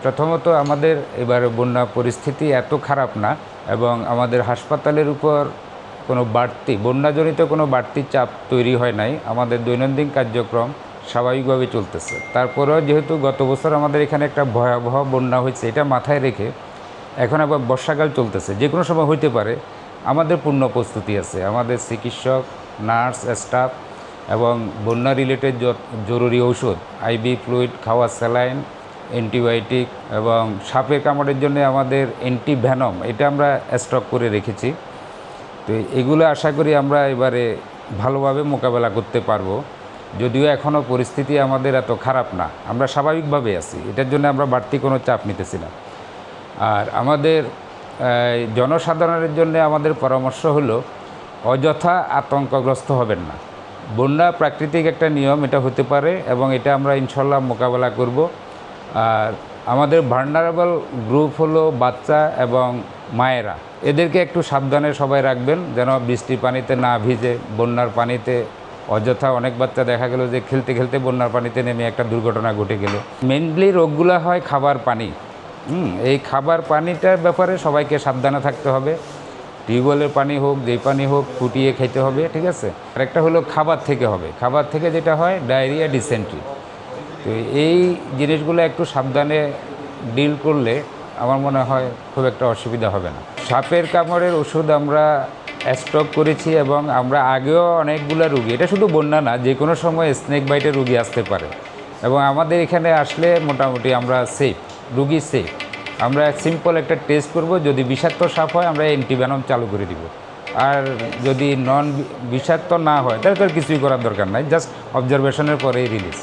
প্রথমত আমাদের এবার বন্যা পরিস্থিতি এত খারাপ না এবং আমাদের হাসপাতালের উপর কোনো বন্যাজনিত কোনো বাড়তি চাপ তৈরি হয় নাই। আমাদের দৈনন্দিন কার্যক্রম স্বাভাবিকভাবে চলতেছে। তারপরেও যেহেতু গত বছর আমাদের এখানে একটা ভয়াবহ বন্যা হয়েছে, এটা মাথায় রেখে এখন আবার বর্ষাকাল চলতেছে, যে কোনো সময় হইতে পারে। আমাদের পূর্ণ প্রস্তুতি আছে, আমাদের চিকিৎসক, নার্স, স্টাফ এবং বন্যা রিলেটেড জরুরি ঔষধ, আইভি ফ্লুইড, খাওয়া স্যালাইন, অ্যান্টিবায়োটিক এবং সাপের কামড়ের জন্য আমাদের অ্যান্টিভেনম এটা আমরা স্টক করে রেখেছি। তো এগুলো আশা করি আমরা এবারে ভালোভাবে মোকাবেলা করতে পারবো। যদিও এখনও পরিস্থিতি আমাদের এত খারাপ না, আমরা স্বাভাবিকভাবে আছি, এটার জন্য আমরা বাড়তি কোনো চাপ নিতেছি না। আর আমাদের জনসাধারণের জন্য আমাদের পরামর্শ হলো অযথা আতঙ্কগ্রস্ত হবেন না। বন্যা প্রাকৃতিক একটা নিয়ম, এটা হতে পারে এবং এটা আমরা ইনশাল্লাহ মোকাবেলা করব। আর আমাদের ভালনারেবল গ্রুপ হলো বাচ্চা এবং মায়েরা, এদেরকে একটু সাবধানে সবাই রাখবেন যেন বৃষ্টির পানিতে না ভিজে। বন্যার পানিতে অযথা অনেক বাচ্চা দেখা গেল যে খেলতে খেলতে বন্যার পানিতে নেমে একটা দুর্ঘটনা ঘটে গেল। মেইনলি রোগগুলো হয় খাবার পানি। এই খাবার পানিটার ব্যাপারে সবাইকে সাবধানে থাকতে হবে। টিউবওয়েলের পানি হোক, যেই পানি হোক, ফুটিয়ে খেতে হবে, ঠিক আছে। আরেকটা হলো খাবার থেকে হবে, খাবার থেকে যেটা হয় ডায়রিয়া, ডিসেন্ট্রি। তো এই জিনিসগুলো একটু সাবধানে ডিল করলে আমার মনে হয় খুব একটা অসুবিধা হবে না। সাপের কামড়ের ওষুধ আমরা স্টক করেছি এবং আমরা আগেও অনেকগুলো রুগী, এটা শুধু বন্যা না, যে কোনো সময় স্নেক বাইটের রুগী আসতে পারে এবং আমাদের এখানে আসলে মোটামুটি আমরা রুগী সেফ। আমরা সিম্পল একটা টেস্ট করব, যদি বিষাক্ত সাপ হয় আমরা অ্যান্টিভেনম চালু করে দিব। আর যদি বিষাক্ত না হয় তাহলে তো কিছুই করার দরকার নাই, জাস্ট অবজারভেশনের পরেই রিলিজ।